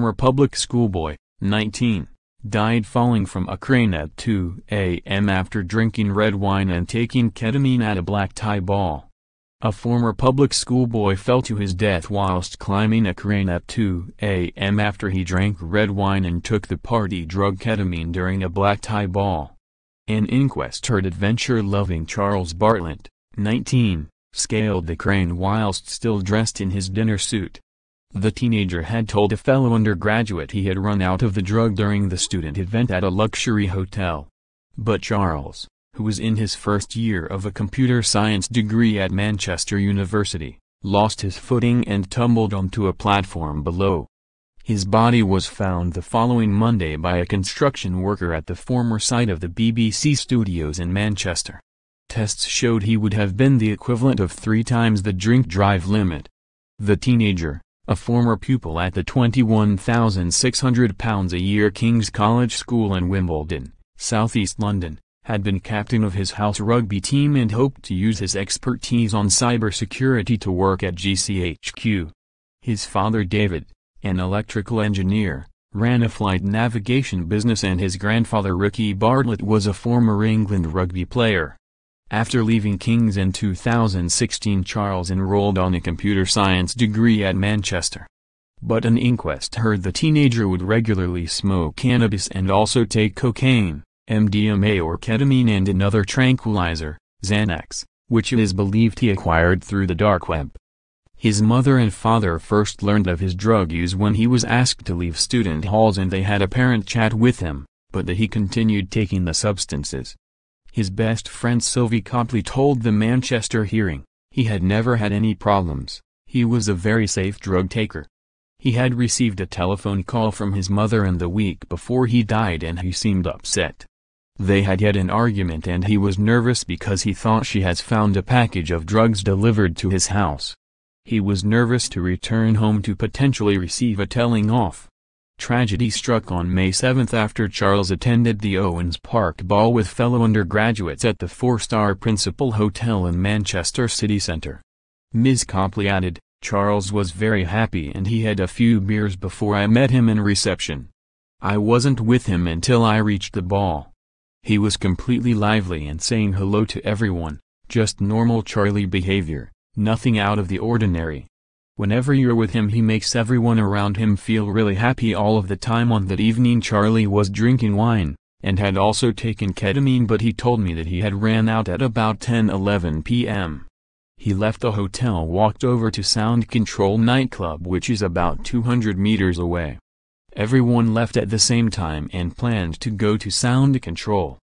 former public schoolboy, 19, died falling from a crane at 2 a.m. after drinking red wine and taking ketamine at a black tie ball. A former public schoolboy fell to his death whilst climbing a crane at 2 a.m. after he drank red wine and took the party drug ketamine during a black tie ball. An inquest heard adventure-loving Charles Bartlett, 19, scaled the crane whilst still dressed in his dinner suit. The teenager had told a fellow undergraduate he had run out of the drug during the student event at a luxury hotel. But Charles, who was in his first year of a computer science degree at Manchester University, lost his footing and tumbled onto a platform below. His body was found the following Monday by a construction worker at the former site of the BBC studios in Manchester. Tests showed he would have been the equivalent of 3 times the drink-drive limit. The teenager, a former pupil at the £21,600 a year King's College School in Wimbledon, southeast London, had been captain of his house rugby team and hoped to use his expertise on cybersecurity to work at GCHQ. His father David, an electrical engineer, ran a flight navigation business, and his grandfather Ricky Bartlett was a former England rugby player. After leaving King's in 2016, Charles enrolled on a computer science degree at Manchester. But an inquest heard the teenager would regularly smoke cannabis and also take cocaine, MDMA or ketamine, and another tranquilizer, Xanax, which it is believed he acquired through the dark web. His mother and father first learned of his drug use when he was asked to leave student halls, and they had a parent chat with him, but that he continued taking the substances. His best friend Sylvie Copley told the Manchester hearing, he had never had any problems, he was a very safe drug taker. He had received a telephone call from his mother in the week before he died and he seemed upset. They had had an argument and he was nervous because he thought she has found a package of drugs delivered to his house. He was nervous to return home to potentially receive a telling off. Tragedy struck on May 7 after Charles attended the Owens Park ball with fellow undergraduates at the 4-star Principal Hotel in Manchester city centre. Ms. Copley added, "Charles was very happy and he had a few beers before I met him in reception. I wasn't with him until I reached the ball. He was completely lively and saying hello to everyone, just normal Charlie behavior, nothing out of the ordinary. Whenever you're with him he makes everyone around him feel really happy all of the time." On that evening Charlie was drinking wine, and had also taken ketamine, but he told me that he had ran out at about 10:11 p.m. He left the hotel, walked over to Sound Control nightclub, which is about 200 meters away. Everyone left at the same time and planned to go to Sound Control.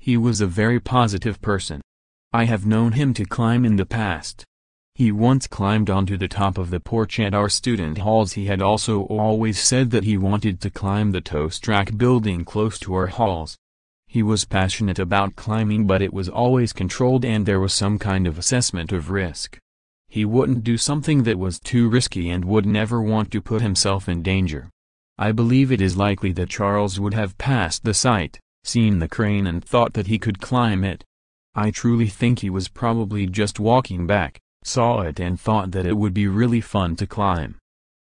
He was a very positive person. I have known him to climb in the past. He once climbed onto the top of the porch at our student halls. He had also always said that he wanted to climb the Toast Track building close to our halls. He was passionate about climbing, but it was always controlled and there was some kind of assessment of risk. He wouldn't do something that was too risky and would never want to put himself in danger. I believe it is likely that Charles would have passed the site, seen the crane and thought that he could climb it. I truly think he was probably just walking back, saw it and thought that it would be really fun to climb.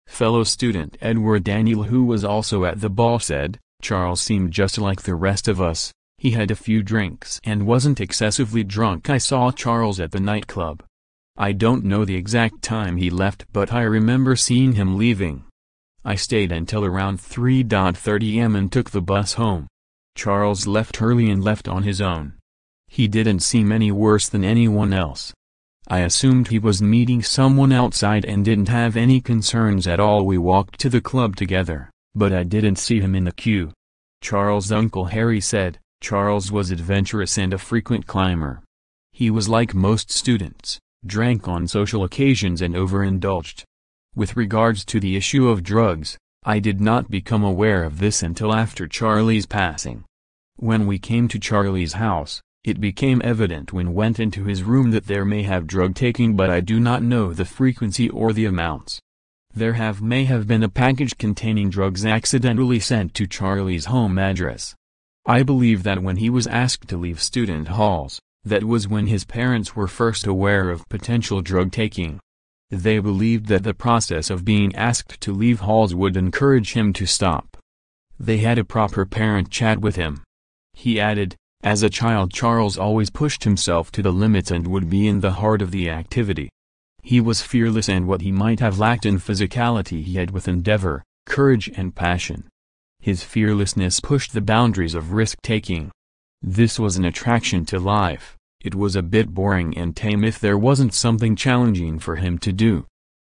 Fellow student Edward Daniel, who was also at the ball, said, "Charles seemed just like the rest of us, he had a few drinks and wasn't excessively drunk. I saw Charles at the nightclub. I don't know the exact time he left, but I remember seeing him leaving. I stayed until around 3:30 am and took the bus home. Charles left early and left on his own. He didn't seem any worse than anyone else. I assumed he was meeting someone outside and didn't have any concerns at all. We walked to the club together, but I didn't see him in the queue." Charles' uncle Harry said, "Charles was adventurous and a frequent climber. He was like most students, drank on social occasions and overindulged. With regards to the issue of drugs, I did not become aware of this until after Charlie's passing. When we came to Charlie's house, it became evident when went into his room that there may have drug taking, but I do not know the frequency or the amounts. There may have been a package containing drugs accidentally sent to Charlie's home address. I believe that when he was asked to leave student halls, that was when his parents were first aware of potential drug taking. They believed that the process of being asked to leave halls would encourage him to stop. They had a proper parent chat with him. He added, as a child Charles always pushed himself to the limits and would be in the heart of the activity. He was fearless, and what he might have lacked in physicality he had with endeavor, courage and passion. His fearlessness pushed the boundaries of risk-taking. This was an attraction to life. It was a bit boring and tame if there wasn't something challenging for him to do.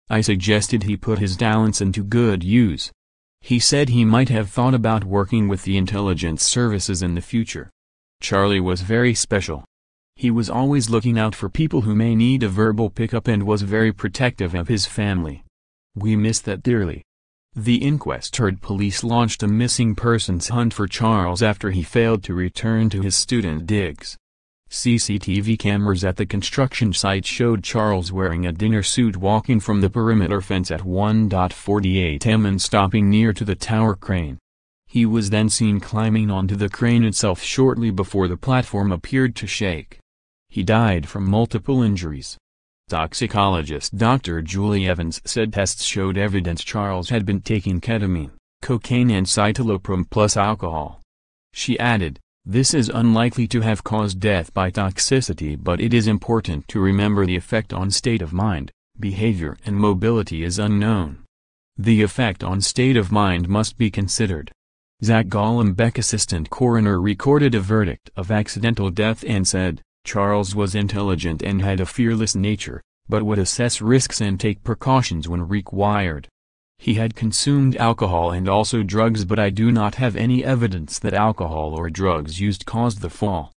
I suggested he put his talents into good use. He said he might have thought about working with the intelligence services in the future. Charlie was very special. He was always looking out for people who may need a verbal pickup and was very protective of his family. We miss that dearly. The inquest heard police launched a missing persons hunt for Charles after he failed to return to his student digs. CCTV cameras at the construction site showed Charles wearing a dinner suit walking from the perimeter fence at 1:48 am and stopping near to the tower crane. He was then seen climbing onto the crane itself shortly before the platform appeared to shake. He died from multiple injuries. Toxicologist Dr. Julie Evans said tests showed evidence Charles had been taking ketamine, cocaine and citalopram plus alcohol. She added, "This is unlikely to have caused death by toxicity, but it is important to remember the effect on state of mind, behavior and mobility is unknown. The effect on state of mind must be considered." Zach Golombek, assistant coroner, recorded a verdict of accidental death and said, "Charles was intelligent and had a fearless nature, but would assess risks and take precautions when required. He had consumed alcohol and also drugs, but I do not have any evidence that alcohol or drugs used caused the fall.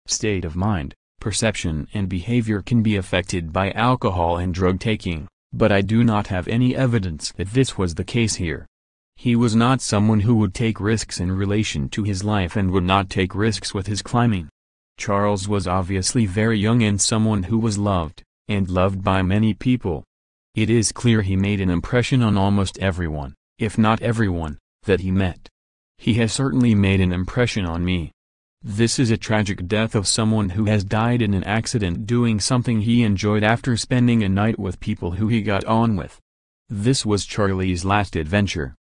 State of mind, perception and behavior can be affected by alcohol and drug taking, but I do not have any evidence that this was the case here. He was not someone who would take risks in relation to his life and would not take risks with his climbing. Charles was obviously very young and someone who was loved, and loved by many people. It is clear he made an impression on almost everyone, if not everyone, that he met. He has certainly made an impression on me. This is a tragic death of someone who has died in an accident doing something he enjoyed after spending a night with people who he got on with. This was Charlie's last adventure.